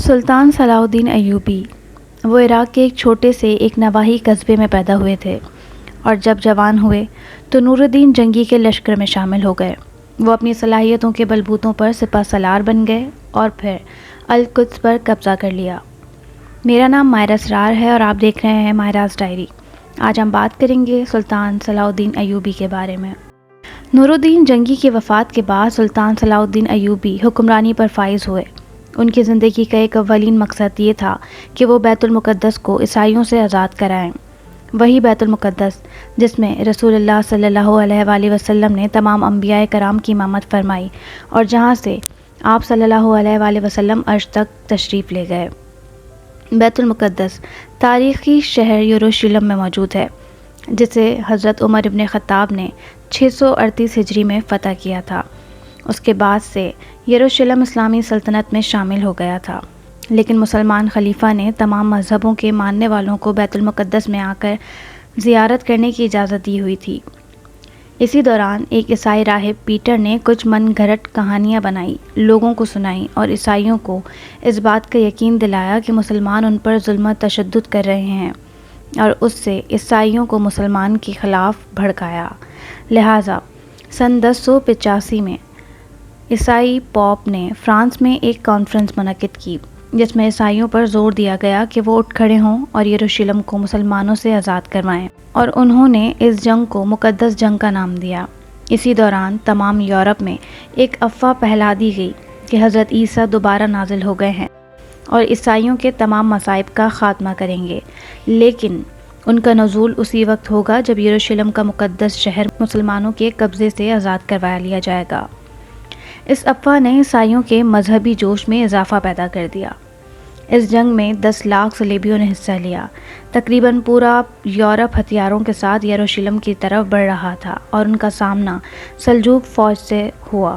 سلطان صلاح الدین ایوبی وہ عراق کے ایک چھوٹے سے ایک نواحی قصبے میں پیدا ہوئے تھے اور جب جوان ہوئے تو نور الدین جنگی کے لشکر میں شامل ہو گئے۔ وہ اپنی صلاحیتوں کے بلبوتوں پر سپہ سالار بن گئے اور پھر القدس پر قبضہ کر لیا۔ میرا نام ماہرہ اسرار ہے اور آپ دیکھ رہے ہیں ماہراز ڈائری۔ آج ہم بات کریں گے سلطان صلاح الدین ایوبی کے بارے میں۔ نور الدین جنگی کی وفات کے بعد سلطان صلاح الدین ایوبی حکمرانی پر فائز ہوئے۔ ان کی زندگی کا ایک اولین مقصد یہ تھا کہ وہ بیت المقدس کو عیسائیوں سے آزاد کرائیں، وہی بیت المقدس جس میں رسول اللہ صلی اللہ علیہ وآلہ وسلم نے تمام انبیاء کرام کی امامت فرمائی اور جہاں سے آپ صلی اللہ علیہ وآلہ وسلم عرش تک تشریف لے گئے۔ بیت المقدس تاریخی شہر یروشلم میں موجود ہے، جسے حضرت عمر ابن خطاب نے 638 ہجری میں فتح کیا تھا۔ اس کے بعد سے یروشلم اسلامی سلطنت میں شامل ہو گیا تھا، لیکن مسلمان خلیفہ نے تمام مذہبوں کے ماننے والوں کو بیت المقدس میں آ کر زیارت کرنے کی اجازت دی ہوئی تھی۔ اسی دوران ایک عیسائی راہب پیٹر نے کچھ من گھڑت کہانیاں بنائی، لوگوں کو سنائی اور عیسائیوں کو اس بات کا یقین دلایا کہ مسلمان ان پر ظلم و تشدد کر رہے ہیں، اور اس سے عیسائیوں کو مسلمان کے خلاف بھڑکایا۔ لہٰذا سن 1085 میں عیسائی پوپ نے فرانس میں ایک کانفرنس منعقد کی، جس میں عیسائیوں پر زور دیا گیا کہ وہ اٹھ کھڑے ہوں اور یروشلم کو مسلمانوں سے آزاد کروائیں، اور انہوں نے اس جنگ کو مقدس جنگ کا نام دیا۔ اسی دوران تمام یورپ میں ایک افواہ پھیلا دی گئی کہ حضرت عیسیٰ دوبارہ نازل ہو گئے ہیں اور عیسائیوں کے تمام مصائب کا خاتمہ کریں گے، لیکن ان کا نزول اسی وقت ہوگا جب یروشلم کا مقدس شہر مسلمانوں کے قبضے سے آزاد کروا لیا جائے گا۔ اس افواہ نے عیسائیوں کے مذہبی جوش میں اضافہ پیدا کر دیا۔ اس جنگ میں 10 لاکھ صلیبیوں نے حصہ لیا۔ تقریباً پورا یورپ ہتھیاروں کے ساتھ یروشلم کی طرف بڑھ رہا تھا اور ان کا سامنا سلجوق فوج سے ہوا،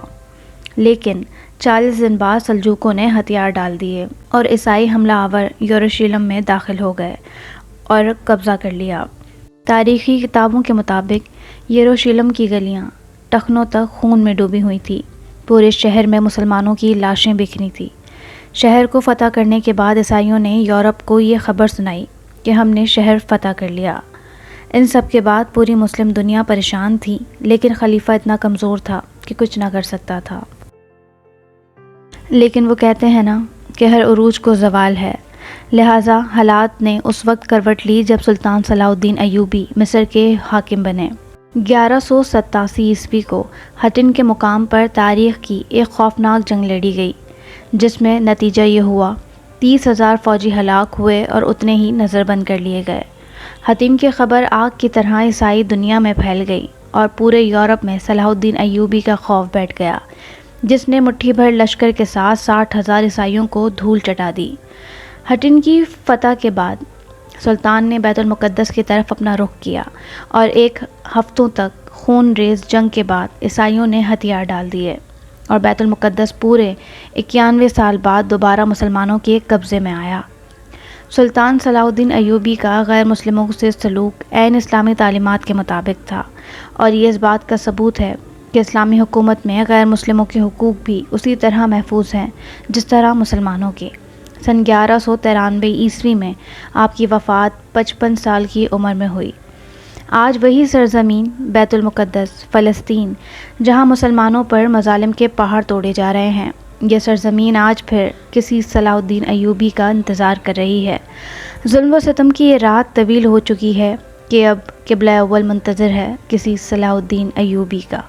لیکن 40 دن بعد سلجوقوں نے ہتھیار ڈال دیے اور عیسائی حملہ آور یروشلم میں داخل ہو گئے اور قبضہ کر لیا۔ تاریخی کتابوں کے مطابق یروشلم کی گلیاں ٹخنوں تک خون میں ڈوبی ہوئی تھیں۔ پورے شہر میں مسلمانوں کی لاشیں بکھری تھیں۔ شہر کو فتح کرنے کے بعد عیسائیوں نے یورپ کو یہ خبر سنائی کہ ہم نے شہر فتح کر لیا۔ ان سب کے بعد پوری مسلم دنیا پریشان تھی، لیکن خلیفہ اتنا کمزور تھا کہ کچھ نہ کر سکتا تھا۔ لیکن وہ کہتے ہیں نا کہ ہر عروج کو زوال ہے، لہٰذا حالات نے اس وقت کروٹ لی جب سلطان صلاح الدین ایوبی مصر کے حاکم بنے۔ 1187 عیسوی کو حطن کے مقام پر تاریخ کی ایک خوفناک جنگ لڑی گئی، جس میں نتیجہ یہ ہوا 30,000 فوجی ہلاک ہوئے اور اتنے ہی نظر بند کر لیے گئے۔ حطن کی خبر آگ کی طرح عیسائی دنیا میں پھیل گئی اور پورے یورپ میں صلاح الدین ایوبی کا خوف بیٹھ گیا، جس نے مٹھی بھر لشکر کے ساتھ 60,000 عیسائیوں کو دھول چٹا دی۔ حطن کی فتح کے بعد سلطان نے بیت المقدس کی طرف اپنا رخ کیا اور ایک ہفتوں تک خون ریز جنگ کے بعد عیسائیوں نے ہتھیار ڈال دیے اور بیت المقدس پورے 91 سال بعد دوبارہ مسلمانوں کے قبضے میں آیا۔ سلطان صلاح الدین ایوبی کا غیر مسلموں سے سلوک عین اسلامی تعلیمات کے مطابق تھا، اور یہ اس بات کا ثبوت ہے کہ اسلامی حکومت میں غیر مسلموں کے حقوق بھی اسی طرح محفوظ ہیں جس طرح مسلمانوں کے۔ سن 1193 عیسوی میں آپ کی وفات 55 سال کی عمر میں ہوئی۔ آج وہی سرزمین بیت المقدس فلسطین، جہاں مسلمانوں پر مظالم کے پہاڑ توڑے جا رہے ہیں، یہ سرزمین آج پھر کسی صلاح الدین ایوبی کا انتظار کر رہی ہے۔ ظلم و ستم کی یہ رات طویل ہو چکی ہے کہ اب قبلہ اول منتظر ہے کسی صلاح الدین ایوبی کا۔